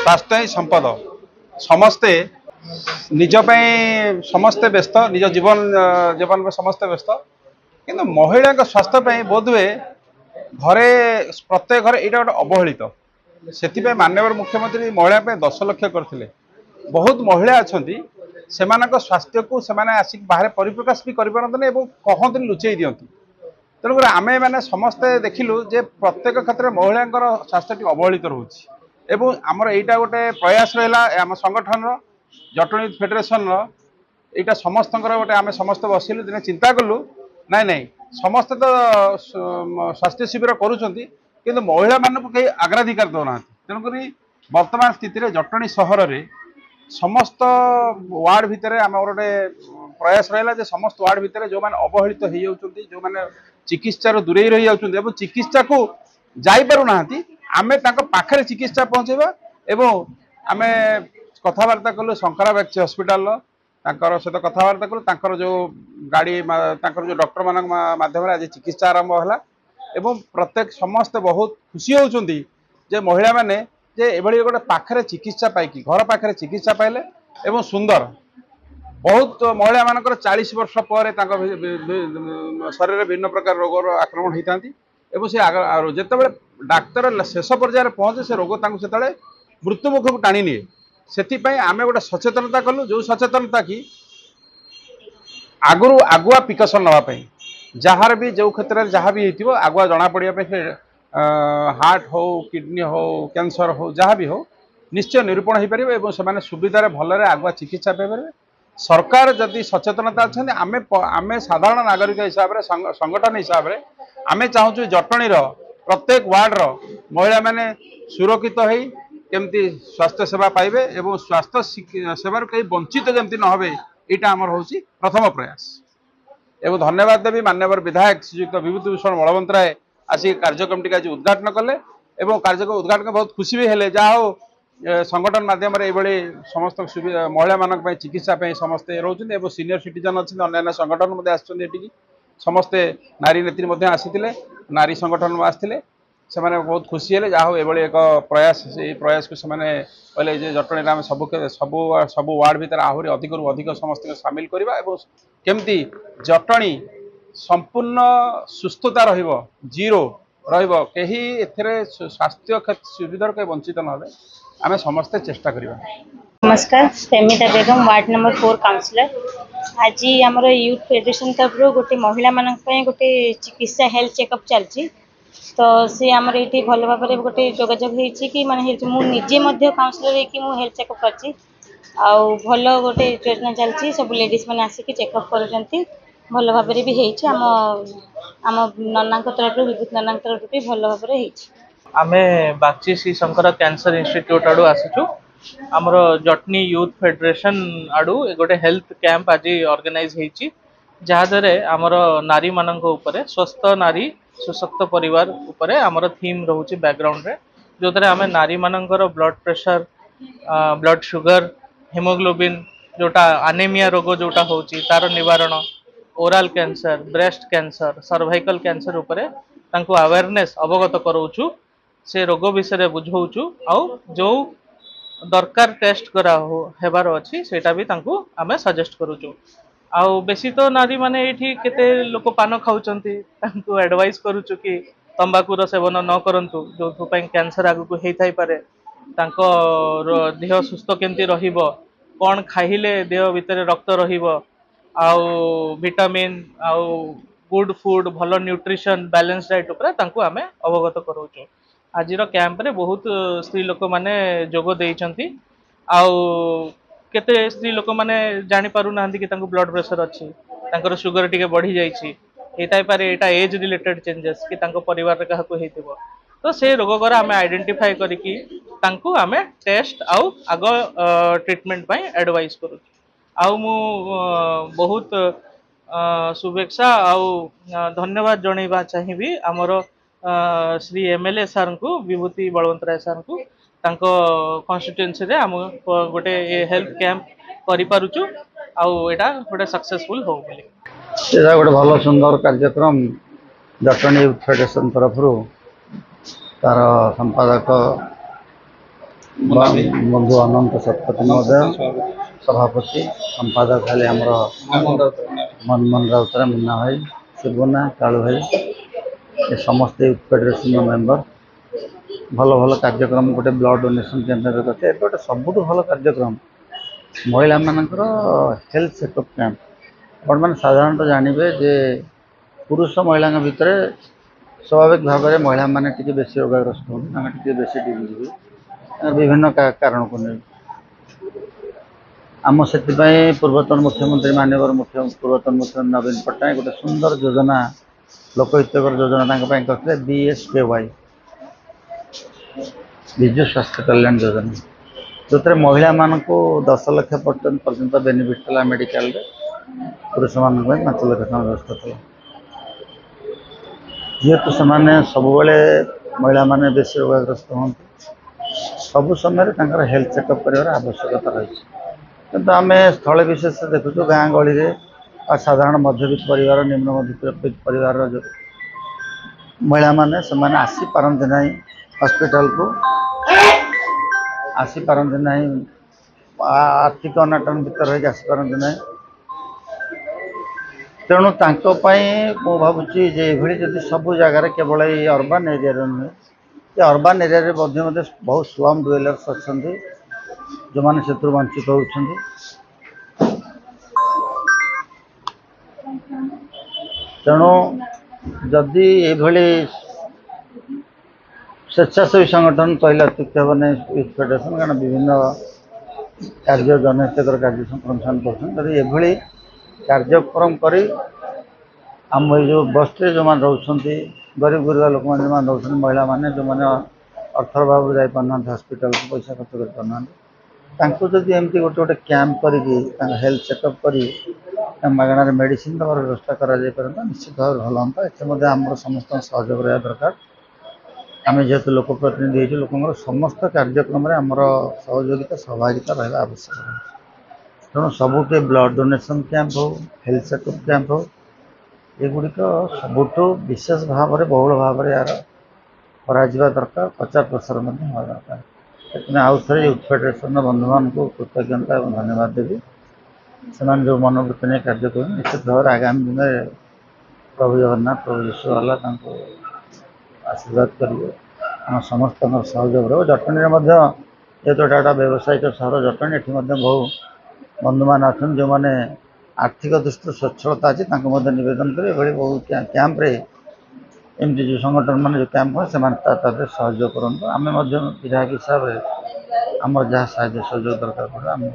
स्वास्थ्य ही संपद समस्ते निज समस्ते व्यस्त निज जीवन जीवन में समस्ते व्यस्त किंतु महिला स्वास्थ्य बोध हुए घरे प्रत्येक घर यहाँ गोटे अवहेलित से माननीय मुख्यमंत्री महिला 10 लाख करते बहुत महिला अच्छा से स्वास्थ्य को आसिक बाहर परिप्रकाश भी करते कहते लुचई दिखती तेणुकर आम मैंने समस्ते देखिलु जे प्रत्येक क्षेत्र में महिला स्वास्थ्य टी अवहेलित रोचे एवं आमर यहाँ गोटे प्रयास रहा आम संगठन जटणी फेडरेशन यहाँ समस्त गोटे आम समस्त बसिलु दिने चिंता कलु नाई नाई समस्ते तो स्वास्थ्य शिविर करुँच किंतु महिला मानक कहीं अग्राधिकार दौना तेणुक वर्तमान स्थित जटणी सहर में समस्त वार्ड भितर आम गोटे प्रयास रहा जे समस्त वार्ड भितर जो मैंने अवहेलित हो जो मैंने चिकित्सा दूरे रही जाऊँ चिकित्सा को जापना आम पाखे चिकित्सा पहुँचेबा एवं आम कथबार्ता कलु शंकरा बैक्सी हस्पिटाल सहित कथबार्ता कलु जो गाड़ी जो डॉक्टर मान माध्यम आज चिकित्सा आरंभ है एवं प्रत्येक समस्ते बहुत खुशी होती जे महिला माने जे एभली गोटे पाखे चिकित्सा पाई घर पाखे चिकित्सा पाइले एवं सुंदर बहुत महिला मानकर 40 वर्ष पर शरीर में भिन्न प्रकार रोगर आक्रमण होता है से जिते डाक्तर शेष पर्यायर पहुँचे से रोग से मृत्युमुख को टाणी निए से आम गोटे सचेतनता कलु जो सचेतनता कि आगु आगुआ प्रिकसन नापी जार भी जो क्षेत्र में जहाँ भी हो आगुआ जना पड़ापी हार्ट हो किडनी हो कैंसर हो जहाँ भी हो निश्चय निरूपण हो पारे और से सुविधार भलरे आगुआ चिकित्सा पाइपर सरकार जदि सचेतनता अच्छा आम साधारण नागरिक हिसाब से संगठन हिसाब से आम चाहूँ जटणीर प्रत्येक वार्डर महिला माने सुरक्षित हो केमती स्वास्थ्य सेवा पाइबे एवं स्वास्थ्य सेवार कहीं वंचित जमती न हो यहाँ आमर हूँ प्रथम प्रयास एवं धन्यवाद देवी माननीय विधायक श्रीयुक्त विभूतिभूषण बलवंत आसिक कार्यक्रम टी आज उद्घाटन कले एवं कार्यक्रम उद्घाटन बहुत खुशी भी हेले जहाँ हो संगठन माध्यम ये समस्त सुविधा महिला मानक चिकित्सा समस्ते रोचे और सीनियर सिटीजन अच्छे अन्य संगठन आसटी समस्ते नारी नेत्री आसी नारी संगठन आसते से बहुत खुशी है जहाँ हो एक प्रयास से प्रयास को कहले जटणी आम सब सब सब वार्ड भितर आहरी अधिक अधिक समस्त सामिल करवा केमती जटणी संपूर्ण सुस्थता जीरो रही स्वास्थ्य सुविधार कहीं वंचित न आम समस्ते चेष्टा करवा। नमस्कार, प्रेमिता बेगम वार्ड नंबर 4 काउंसिलर। आज आमर यूथ फेडरेशन तरफ गोटे महिला मान गोटे चिकित्सा हेल्थ चेकअप चलती तो सी आमर ये भल भाव में गोटे जोगाजोग होती कि माने मुझे काउंसिलर हो हेल्थ चेकअप कर भल गोटे योजना चलती सब लेडीज मैंने आसिक चेकअप कर भल भाव में भी आम आम नना तरफ विभूत नना तरफ भी भल भाव में आम बागची श्री शंकर कैंसर इंस्टीट्यूट आड़ू आसीचु आमर जटनी यूथ फेडरेशन आड़ू गोटे हेल्थ कैंप आज ऑर्गेनाइज होती जहाद्वारा आमर नारी मानक उपरे स्वस्थ नारी सुशक्त परिवार उपरे आमर थीम रोचे बैकग्राउंड रे जो द्वारा आम नारी मानकर blood pressure blood sugar haemoglobin जोटा आनेमिया रोग जोटा होची तार निवारण oral cancer breast cancer cervical cancer उपरे तांको अवेयरनेस अवगत कराऊछु से रोग विषय बुझाऊछु आउ जो दरकार टेस्ट करा हेबार अच्छी सेटा भी तांको आमे सजेस्ट करूछु आउ बेसी तो नारी माने एठी केते लोक पान खाउचंती तांको एडवाइस करूछु कि तंबाकूर सेवन न करंतु जो पई कैंसर आगु को हेई थाई पारे तांको देह सुस्थ केमती रहिबो कोन खाइले देह भीतर रक्त रहिबो आउ विटामिन आउ गुड फूड भलो न्यूट्रिशन बैलेंस डाइट उपरे तांको आमे अवगत करूछु आज कैंप रे बहुत स्त्री लोक माने जोग देइचंती आउ केते स्त्री लोक माने जानि पारु नांदी कि तांको ब्लड प्रेशर अछि तांकर शुगर टिके बढ़ी जाइछि एटाई पारे एटा एज रिलेटेड चेंजेस कि तांको परिवार रे काहा को हेतिबो तो से रोग गरा हमें आइडेंटिफाई करिकि तांको हमें टेस्ट आउ आग ट्रीटमेंट पई एडवाइस करू आउ मु बहुत शुभेच्छा आउ धन्यवाद जनइबा चाहिबी हमर श्री एमएलए सर को विभूति बलवंत राय सर को तांको कॉन्स्टिट्यूएंसी रे हम गोटे हेल्थ कैंप करि पारुचु आउ एटा गोटे सक्सेसफुल हो बोली एटा गोटे भलो सुंदर कार्यक्रम जटनी यूथ फेडरेशन तरफ तार संपादक ବନ୍ଧୁ ଅନନ୍ତ ଶତପଥୀ ମହୋଦୟ, ସଭାପତି ସମ୍ପାଦକ ହେଲେ ଆମର ମନମୋହନ ରାଉତରାୟ, ମୁନ୍ନା ଭାଇ, ଶିବୁନା, କାଳୁ ଭାଇ, ଏ ସମସ୍ତେ ୟୁଥ୍ ଫେଡେରେସନ୍ର ମେମ୍ବର। ଭଲ ଭଲ କାର୍ଯ୍ୟକ୍ରମ ଗୋଟେ ବ୍ଲଡ଼ ଡୋନେସନ୍ କ୍ୟାମ୍ପ କରିছে। ଏବେ ଗୋଟେ ସବୁଠୁ ଭଲ କାର୍ଯ୍ୟକ୍ରମ ମହିଳାମାନଙ୍କର ହେଲ୍ଥ ଚେକଅପ୍ କ୍ୟାମ୍ପ। ଆପଣମାନେ ସାଧାରଣତଃ ଜାଣିବେ ଯେ ପୁରୁଷ ମହିଳାଙ୍କ ଭିତରେ ସ୍ୱାଭାବିକ ଭାବରେ ମହିଳାମାନେ ଟିକେ ବେଶୀ ରୋଗାଗ୍ରସ୍ତ ହୁଅନ୍ତି, ତାଙ୍କ ଟିକେ ବେଶୀ ଡିଜିଜ୍ ହୁଏ ବିଭିନ୍ନ କାରଣକୁ ନେଇ। ଆମ ସେଥିପାଇଁ ପୂର୍ବତନ ମୁଖ୍ୟମନ୍ତ୍ରୀ ମାନ୍ୟବର ପୂର୍ବତନ ମୁଖ୍ୟମନ୍ତ୍ରୀ ନବୀନ ପଟ୍ଟନାୟକ ଗୋଟେ ସୁନ୍ଦର ଯୋଜନା, ଲୋକହିତକର ଯୋଜନା ତାଙ୍କ ପାଇଁ କରିଥିଲେ, BSKY, ବିଜୁ ସ୍ୱାସ୍ଥ୍ୟ କଲ୍ୟାଣ ଯୋଜନା, ଯେଉଁଥିରେ ମହିଳାମାନଙ୍କୁ 10 ଲକ୍ଷ ପର୍ଯ୍ୟନ୍ତ ବେନିଫିଟ୍ ଥିଲା ମେଡ଼ିକାଲରେ, ପୁରୁଷମାନଙ୍କ ପାଇଁ 5 ଲକ୍ଷ ଟଙ୍କା ବ୍ୟବସ୍ଥା ଥିଲା। ଯେହେତୁ ସେମାନେ ସବୁବେଳେ ମହିଳାମାନେ ବେଶୀ ରୋଗାଗ୍ରସ୍ତ ହୁଅନ୍ତି, ସବୁ ସମୟରେ ତାଙ୍କର ହେଲ୍ଥ ଚେକଅପ୍ କରିବାର ଆବଶ୍ୟକତା ରହିଛି। କିନ୍ତୁ ଆମେ ସ୍ଥଳେ ବିଶେଷରେ ଦେଖୁଛୁ ଗାଁ ଗହଳିରେ ବା ସାଧାରଣ ମଧ୍ୟବିତ୍ତ ପରିବାର, ନିମ୍ନ ମଧ୍ୟବିତ୍ତ ପରିବାରର ମହିଳାମାନେ ସେମାନେ ଆସିପାରନ୍ତି ନାହିଁ ହସ୍ପିଟାଲକୁ, ଆସିପାରନ୍ତି ନାହିଁ, ଆର୍ଥିକ ଅନାଟନ ଭିତରେ ରହିକି ଆସିପାରନ୍ତି ନାହିଁ। ତେଣୁ ତାଙ୍କ ପାଇଁ ମୁଁ ଭାବୁଛି ଯେ ଏଭଳି ଯଦି ସବୁ ଜାଗାରେ, କେବଳ ଏଇ ଅର୍ବାନ୍ ଏରିଆରେ ନୁହେଁ, ଏ ଅର୍ବାନ୍ ଏରିଆରେ ମଧ୍ୟ ବହୁତ ସ୍ଲମ୍ ଡ୍ୱେଲର୍ସ ଅଛନ୍ତି ଯେଉଁମାନେ ସେଥିରୁ ବଞ୍ଚିତ ହେଉଛନ୍ତି। ତେଣୁ ଯଦି ଏଭଳି ସ୍ୱେଚ୍ଛାସେବୀ ସଂଗଠନ କହିଲେ ଅତ୍ୟୁକ୍ତି ହେବ ନାହିଁ, ୟୁଥ୍ ଫେଡେରେସନ୍, କାରଣ ବିଭିନ୍ନ କାର୍ଯ୍ୟ ଜନହିତକର କାର୍ଯ୍ୟ ଅନୁଷ୍ଠାନ କରୁଛନ୍ତି। ଯଦି ଏଭଳି କାର୍ଯ୍ୟକ୍ରମ କରି ଆମ ଏଇ ଯେଉଁ ବସ୍ତିରେ ଯେଉଁମାନେ ରହୁଛନ୍ତି, ଗରିବ ଗୁରୁବା ଲୋକମାନେ ଯେଉଁମାନେ ରହୁଛନ୍ତି, ମହିଳାମାନେ ଯେଉଁମାନେ ଅର୍ଥର ଅଭାବରୁ ଯାଇପାରୁନାହାନ୍ତି ହସ୍ପିଟାଲକୁ, ପଇସା ଖର୍ଚ୍ଚ କରିପାରୁନାହାନ୍ତି, ତାଙ୍କୁ ଯଦି ଏମିତି ଗୋଟେ କ୍ୟାମ୍ପ କରିକି ତାଙ୍କ ହେଲ୍ଥ ଚେକଅପ୍ କରି ମାଗଣାରେ ମେଡ଼ିସିନ୍ ଦେବାର ବ୍ୟବସ୍ଥା କରାଯାଇପାରନ୍ତା, ନିଶ୍ଚିତ ଭାବରେ ଭଲ ହୁଅନ୍ତା। ଏଥିରେ ମଧ୍ୟ ଆମର ସମସ୍ତଙ୍କ ସହଯୋଗ ରହିବା ଦରକାର। ଆମେ ଯେହେତୁ ଲୋକପ୍ରତିନିଧି ହେଇଛୁ, ଲୋକଙ୍କର ସମସ୍ତ କାର୍ଯ୍ୟକ୍ରମରେ ଆମର ସହଯୋଗିତା ସହଭାଗିତା ରହିବା ଆବଶ୍ୟକ। ତେଣୁ ସବୁଠି ବ୍ଲଡ଼ ଡୋନେସନ୍ କ୍ୟାମ୍ପ ହେଉ, ହେଲ୍ଥ ଚେକଅପ୍ କ୍ୟାମ୍ପ ହେଉ, ଏଗୁଡ଼ିକ ସବୁଠୁ ବିଶେଷ ଭାବରେ ବହୁଳ ଭାବରେ ଏହାର କରାଯିବା ଦରକାର, ପ୍ରଚାର ପ୍ରସାର ମଧ୍ୟ ହେବା ଦରକାର। ସେଥିପାଇଁ ଆଉ ଥରେ ୟୁଥ୍ ଫେଡେରେସନ୍ର ବନ୍ଧୁମାନଙ୍କୁ କୃତଜ୍ଞତା ଏବଂ ଧନ୍ୟବାଦ ଦେବି। ସେମାନେ ଯେଉଁ ମନୋବୃତ୍ତି ନେଇ କାର୍ଯ୍ୟ କରୁଛନ୍ତି, ନିଶ୍ଚିତ ଭାବରେ ଆଗାମୀ ଦିନରେ ପ୍ରଭୁ ଜଗନ୍ନାଥ, ପ୍ରଭୁ ଯୀଶୁ ଆଲ୍ଲାହ ତାଙ୍କୁ ଆଶୀର୍ବାଦ କରିବେ। ଆମ ସମସ୍ତଙ୍କର ସହଯୋଗ ରହିବ। ଜଟଣୀରେ ମଧ୍ୟ ଯେହେତୁ ଏଇଟା ଗୋଟେ ବ୍ୟବସାୟିକ ସହର ଜଟଣୀ, ଏଠି ମଧ୍ୟ ବହୁ ବନ୍ଧୁମାନେ ଅଛନ୍ତି ଯେଉଁମାନେ ଆର୍ଥିକ ଦୃଷ୍ଟିରୁ ସ୍ୱଚ୍ଛଳତା ଅଛି, ତାଙ୍କୁ ମଧ୍ୟ ନିବେଦନ କରି ଏଭଳି ବହୁ କ୍ୟାମ୍ପରେ ଏମିତି ଯେଉଁ ସଂଗଠନମାନେ ଯେଉଁ କ୍ୟାମ୍ପ ହୁଏ ସେମାନେ ତା ଦେହରେ ସହଯୋଗ କରନ୍ତୁ। ଆମେ ମଧ୍ୟ ବିଧାୟକ ହିସାବରେ ଆମର ଯାହା ସାହାଯ୍ୟ ସହଯୋଗ ଦରକାର ପଡ଼ିବ ଆମେ